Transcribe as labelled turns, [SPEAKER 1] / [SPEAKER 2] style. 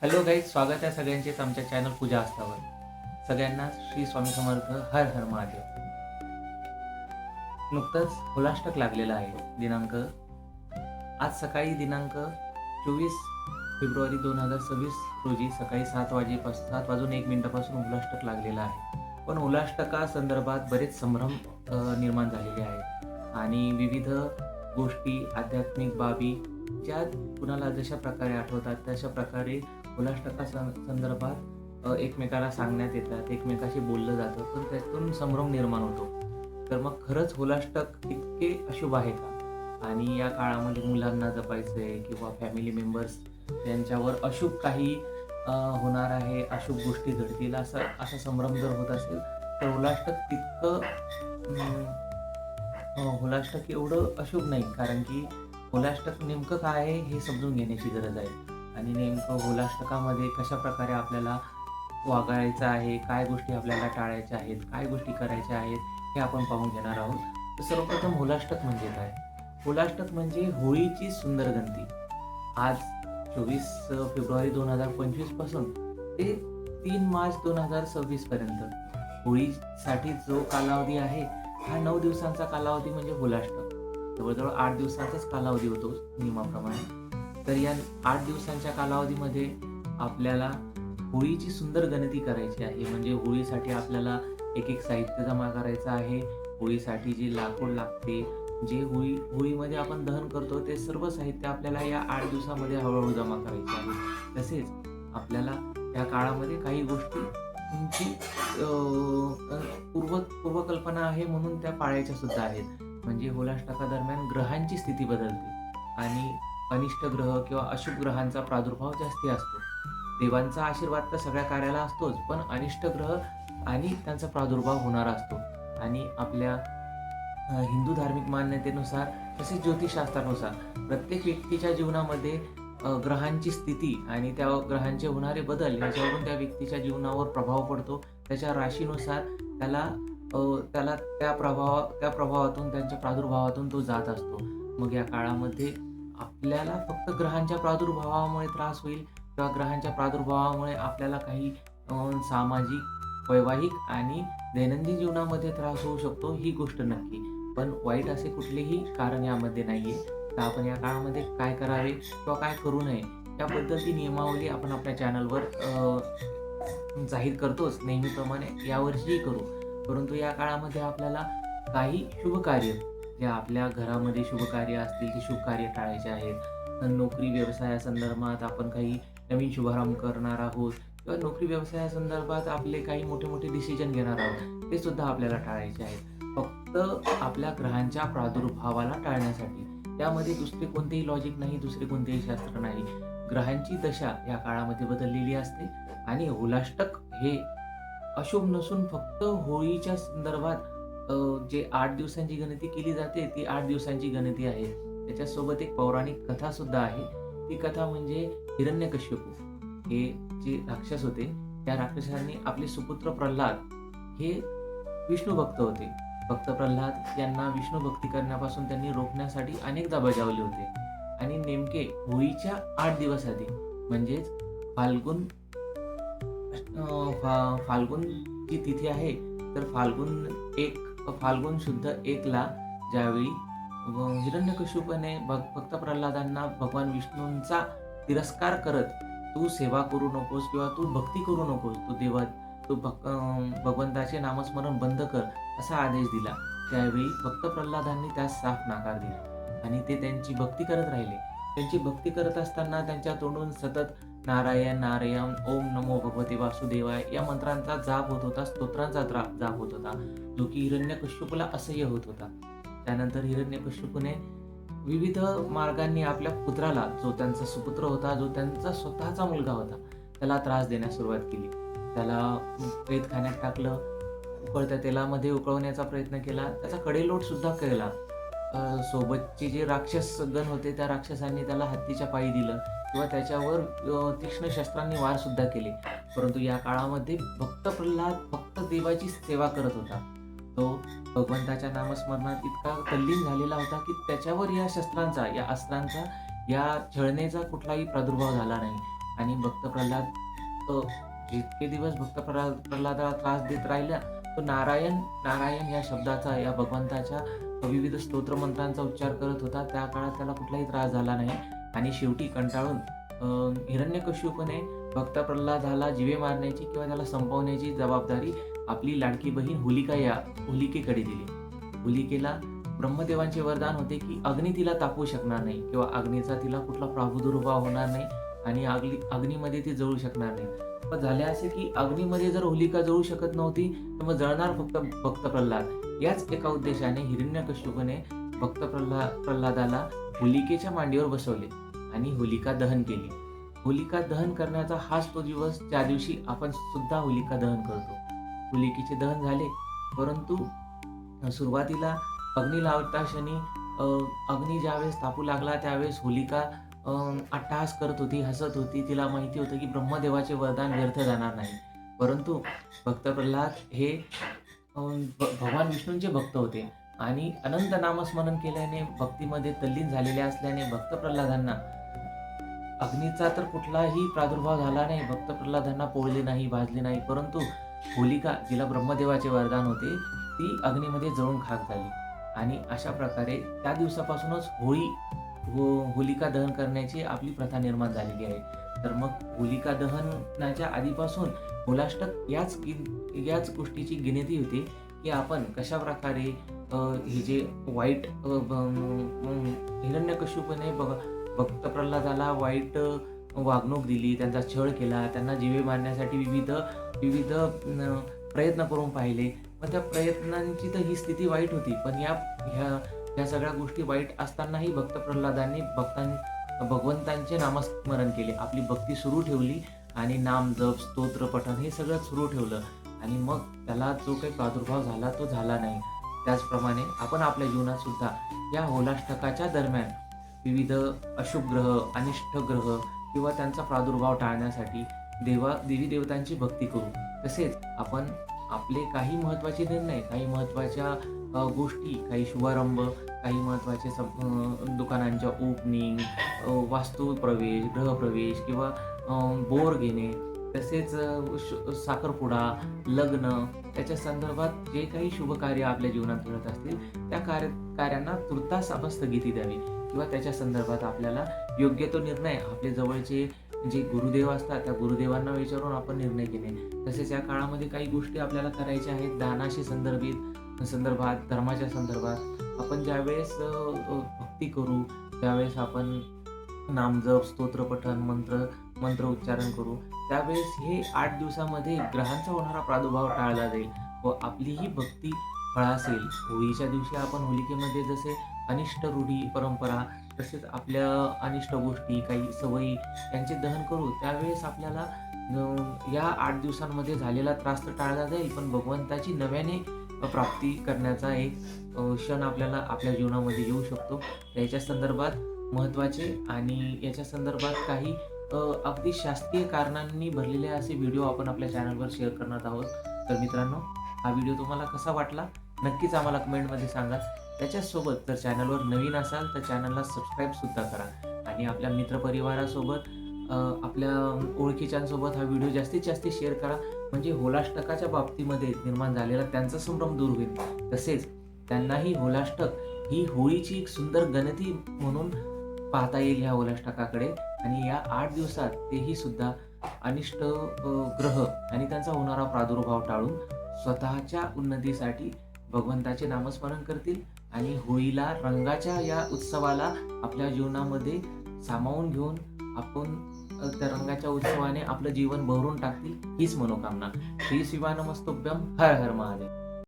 [SPEAKER 1] Hello guys, स्वागत आहे सगळ्यांचेच आमच्या चॅनल पूजा आस्थावर. सगळ्यांना श्री स्वामी समर्थ, हर हर महादेव. नुकतंच होलाष्टक लागलेलं आहे. आज सकाळी दिनांक 24 फेब्रुवारी 2026 रोजी सकाळी 7 वाजून 1 मिनिटापासून होलाष्टक लागलेला आहे. पण होलाष्टका संदर्भात बरेच संभ्रम निर्माण झालेले आहेत आणि विविध गोष्टी, आध्यात्मिक बाबी ज्या कुणाला जशा प्रकारे आठवतात तशा प्रकारे होलाष्टका संदर्भात एकमेकाला सांगण्यात येतात, एकमेकाशी बोललं जातं, पण त्यातून संभ्रम निर्माण होतो. तर मग खरंच होलाष्टक इतके अशुभ आहे का? आणि या काळामध्ये मुलांना जपायचं आहे किंवा फॅमिली मेंबर्स यांच्यावर अशुभ काही होणार आहे, अशुभ गोष्टी घडतील असा संभ्रम जर होत असेल तर होलाष्टक एवढं अशुभ नाही. कारण की होलाष्टक नेमकं काय आहे हे समजून घेण्याची गरज आहे आणि नेमकं होलाष्टकामध्ये कशा प्रकारे आपल्याला वागायचं आहे, काय गोष्टी आपल्याला टाळायच्या आहेत, काय गोष्टी करायच्या आहेत हे आपण पाहून घेणार आहोत. तर सर्वप्रथम होलाष्टक म्हणजे काय? होलाष्टक म्हणजे होळीची सुंदर गणती. आज 24 फेब्रुवारी 2025 पासून ते 3 मार्च 2026 पर्यंत होळीसाठी जो कालावधी आहे हा 9 दिवसांचा कालावधी म्हणजे होलाष्टक. जवळजवळ 8 दिवसाचाच कालावधी होतो नियमाप्रमाणे. तर या 8 दिवसांच्या कालावधीमध्ये आपल्याला होळीची सुंदर गणती करायची आहे. म्हणजे होळीसाठी आपल्याला एक साहित्य जमा करायचं आहे. होळीसाठी जे लाकूड लागते, जे होळीमध्ये आपण दहन करतो ते सर्व साहित्य आपल्याला या 8 दिवसामध्ये हळूहळू जमा करायचे आहे. तसेच आपल्याला या काळामध्ये काही गोष्टींची पूर्वकल्पना आहे म्हणून त्या पाळायच्या सुद्धा आहेत. म्हणजे होलाष्टकादरम्यान ग्रहांची स्थिती बदलते आणि अनिष्ट ग्रह किंवा अशुभ ग्रहांचा प्रादुर्भाव जास्ती असतो. देवांचा आशीर्वाद तर सगळ्या कार्याला असतोच, पण अनिष्ट ग्रह आणि त्यांचा प्रादुर्भाव होणार असतो. आणि आपल्या हिंदू धार्मिक मान्यतेनुसार तसेच ज्योतिषशास्त्रानुसार प्रत्येक व्यक्तीच्या जीवनामध्ये ग्रहांची स्थिती आणि त्या ग्रहांचे होणारे बदल याच्यावरून त्या व्यक्तीच्या जीवनावर प्रभाव पडतो. त्याच्या राशीनुसार त्याला त्या प्रभावातून, त्यांच्या प्रादुर्भावातून तो जात असतो. मग या काळामध्ये आपल्याला फक्त ग्रहांच्या प्रादुर्भावामुळे त्रास होईल किंवा ग्रहांच्या प्रादुर्भावामुळे आपल्याला काही सामाजिक, वैवाहिक आणि दैनंदिन जीवनामध्ये त्रास होऊ शकतो, ही गोष्ट नक्की. पण वाईट असे कुठलेही कारण यामध्ये नाहीये. तर आपण या काळामध्ये काय करावे किंवा काय करू नये याबद्दलची नियमावली आपण आपल्या चॅनलवर जाहीर करतोच नेहमीप्रमाणे, यावर्षीही करू. परंतु या काळामध्ये आपल्याला काही शुभ कार्य, जे आपल्या घरामध्ये शुभ कार्य असतील ती शुभ कार्य टाळायचे आहेत. नोकरी व्यवसायासंदर्भात आपण काही नवीन शुभारंभ करणार आहोत किंवा नोकरी व्यवसायासंदर्भात आपले काही मोठे मोठे डिसिजन घेणार आहोत, ते सुद्धा आपल्याला टाळायचे आहेत. फक्त आपल्या ग्रहांच्या प्रादुर्भावाला टाळण्यासाठी. त्यामध्ये दुसरे कोणतेही लॉजिक नाही, दुसरे कोणतेही शास्त्र नाही. ग्रहांची दशा या काळामध्ये बदललेली असते आणि होलाष्टक हे अशुभ नसून फक्त होळीच्या संदर्भात जे 8 दिवसांची गणती केली जाते ती 8 दिवसांची गणती आहे. त्याच्यासोबत एक पौराणिक कथा सुद्धा आहे. ती कथा म्हणजे हिरण्यकश्यपू हे जे राक्षस होते, त्या राक्षसांनी आपले सुपुत्र प्रल्हाद हे विष्णू भक्त होते. भक्त प्रल्हाद यांना विष्णू भक्ती करण्यापासून त्यांनी रोखण्यासाठी अनेकदा बजावले होते. आणि नेमके होळीच्या 8 दिवस आधी म्हणजेच फाल्गुन जी तिथी आहे, तर फाल्गुन शुद्ध 1 ला ज्यावेळी हिरण्यकश्यपूने भक्त प्रल्हादांना भगवान विष्णूंचा तिरस्कार करत, तू सेवा करू नकोस किंवा तू भक्ती करू नकोस, तू भगवंताचे नामस्मरण बंद कर असा आदेश दिला. त्यावेळी भक्त प्रल्हादांनी त्यास साफ नकार दिला आणि ते त्यांची भक्ती करत राहिले. त्यांची भक्ती करत असताना त्यांच्या तोंडून सतत नारायण नारायण, ओम नमो भगवते वासुदेवाय या मंत्रांचा जाप होत होता, स्तोत्रांचा जाप होत होता, जो की हिरण्यकश्यपूला असह्य होत होता. त्यानंतर हिरण्यकश्यपूने विविध मार्गांनी आपल्या पुत्राला, जो त्यांचा सुपुत्र होता, जो त्यांचा स्वतःचा मुलगा होता, त्याला त्रास देण्यास सुरुवात केली. त्याला प्रेतखान्यात टाकलं, उकळत्या तेलामध्ये उकळवण्याचा प्रयत्न केला, त्याचा कडेलोट सुद्धा केला. सोबतचे जे राक्षसगण होते त्या राक्षसांनी त्याला हत्तीच्या पायी दिलं किंवा त्याच्यावर तीक्ष्ण शस्त्रांनी वार सुद्धा केले. परंतु या काळामध्ये भक्त प्रल्हाद फक्त देवाची सेवा करत होता. तो भगवंताच्या नामस्मरणात इतका तल्लीन झालेला होता की त्याच्यावर या शस्त्रांचा, या अस्त्रांचा, या छळणेचा कुठलाही प्रादुर्भाव झाला नाही. आणि भक्त प्रल्हाद इतके दिवस भक्त प्रल्हादाला त्रास देत राहिला. तो नारायण नारायण या शब्दाचा, या भगवंताच्या विविध स्तोत्र मंत्रांचा उच्चार करत होता. त्या काळात त्याला कुठलाही त्रास झाला नाही आणि शेवटी कंटाळून हिरण्यकश्यपूने भक्त प्रल्हादाला जीवे मारण्याची किंवा त्याला संपवण्याची जबाबदारी आपली लाडकी बहीण होलिकेकडे दिली. होलिकेला ब्रह्मदेवांचे वरदान होते की अग्नी तिला तापवू शकणार नाही किंवा अग्नीचा तिला कुठला प्रादुर्भाव होणार नाही आणि अग्नीमध्ये ती जळू शकणार नाही. पण झाले असे की अग्नीमध्ये जर होलिका जळू शकत नव्हती तर मग जळणार फक्त भक्त प्रल्हाद. याच एका उद्देशाने हिरण्यकश्यपूने भक्त प्रल्हादाला होलिकेच्या मांडीवर बसवले आणि होलिका दहन केली. होलिका दहन करण्याचा हाच तो दिवस ज्या दिवशी आपण सुद्धा होलिका दहन करतो. होलिकेचे दहन झाले, परंतु सुरुवातीला अग्नी लावता क्षणी अग्नी ज्यावेळेस तापू लागला त्यावेळेस होलिका अट्टहास करत होती, हसत होती. तिला माहिती होतं की ब्रह्मदेवाचे वरदान व्यर्थ जाणार नाही. परंतु भक्त प्रल्हाद हे भगवान विष्णूंचे भक्त होते आणि अनंत नामस्मरण केल्याने भक्तीमध्ये तल्लीन झालेले असल्याने भक्त प्रल्हादांना अग्नीचा तर कुठलाही प्रादुर्भाव झाला नाही. भक्त प्रल्हादांना पोळले नाही, भाजले नाही. परंतु होलिका, जिला ब्रह्मदेवाचे वरदान होते, ती अग्नीमध्ये जळून खाक झाली. आणि अशा प्रकारे त्या दिवसापासूनच होलिका दहन करण्याची आपली प्रथा निर्माण झालेली आहे. तर मग होलिका दहनाच्या आधीपासून होलाष्टक याच गोष्टीची गिनती होते की आपण कशा प्रकारे हे जे वाईट हिरण्यकश्यपूने भक्त प्रल्हादाला वाईट वागणूक दिली, त्यांचा छळ केला, त्यांना जीवे मारण्यासाठी विविध प्रयत्न करून पाहिले. पण त्या प्रयत्नांची तर ही स्थिती वाईट होती. पण ह्या सगळ्या गोष्टी वाईट असतानाही भक्त प्रल्हादांनी भगवंतांचे नामस्मरण केले, आपली भक्ती सुरू ठेवली आणि नाम जप, स्तोत्र पठण हे सगळं सुरू ठेवलं आणि मग त्याला जो काही प्रादुर्भाव झाला तो झाला नाही. त्याचप्रमाणे आपण आपल्या जीवनात सुद्धा या होलाष्टकाच्या दरम्यान विविध अशुभ ग्रह, अनिष्ट ग्रह किंवा त्यांचा प्रादुर्भाव टाळण्यासाठी देवी देवतांची भक्ती करू. तसेच आपण आपले काही महत्त्वाचे निर्णय, काही महत्त्वाच्या गोष्टी, काही शुभारंभ, काही महत्त्वाचे दुकानांच्या ओपनिंग, वास्तुप्रवेश, गृहप्रवेश किंवा बोर घेणे, तसेच साखरपुडा, लग्न, त्याच्या संदर्भात जे काही शुभ कार्य आपल्या जीवनात घडत असतील त्या कार्यांना तुर्तास आपण स्थगिती द्यावी किंवा त्याच्या संदर्भात आपल्याला योग्य तो निर्णय आपले जवळचे जे गुरुदेव असतात त्या गुरुदेवांना विचारून आपण निर्णय घेणे. तसेच या काळामध्ये काही गोष्टी आपल्याला करायच्या आहेत दानाशी संदर्भात, धर्माच्या संदर्भात. आपण ज्यावेळेस भक्ती करू त्यावेळेस आपण नामजप, स्तोत्रपठण, मंत्र उच्चारण करू, त्यावेळेस हे 8 दिवसामध्ये ग्रहांचा होणारा प्रादुर्भाव टाळला जाईल व आपली ही भक्ती फळासेल. होळीच्या दिवशी आपण होलिकेमध्ये जसे अनिष्ट रूढी, परंपरा, तसेच आपल्या अनिष्ट गोष्टी, काही सवयी यांचे दहन करू, त्यावेळेस आपल्याला या 8 दिवसांमध्ये झालेला त्रास तर टाळला जाईल, पण भगवंताची नव्याने प्राप्ती करण्याचा एक क्षण आपल्याला आपल्या जीवनामध्ये येऊ शकतो. याच्या संदर्भात महत्त्वाचे आणि याच्या संदर्भात काही अगदी शास्त्रीय कारणांनी भरलेले असे व्हिडिओ आपण आपल्या चॅनलवर शेअर करणार आहोत. तर मित्रांनो, हा व्हिडिओ तुम्हाला कसा वाटला नक्कीच आम्हाला कमेंटमध्ये सांगा. त्याच्यासोबत जर चॅनलवर नवीन असाल तर चॅनलला सबस्क्राईबसुद्धा करा आणि आपल्या मित्रपरिवारासोबत, आपल्या ओळखीच्यांसोबत हा व्हिडिओ जास्तीत जास्त शेअर करा. म्हणजे होलाष्टकाच्या बाबतीमध्ये निर्माण झालेला त्यांचा संभ्रम दूर होईल. तसेच त्यांनाही होलाष्टक ही होळीची एक सुंदर गणती म्हणून पाहता येईल ह्या होलाष्टकाकडे. आणि या 8 दिवसात तेही सुद्धा अनिष्ट ग्रह आणि त्यांचा होणारा प्रादुर्भाव टाळून स्वतःच्या उन्नतीसाठी भगवंताचे नामस्मरण करतील आणि होळीला, रंगाच्या या उत्सवाला आपल्या जीवनामध्ये सामावून घेऊन आपण त्या रंगाच्या उत्सवाने आपलं जीवन भरून टाकतील हीच मनोकामना. श्री शिवानमस्तुभ्यम. हर हर महादेव.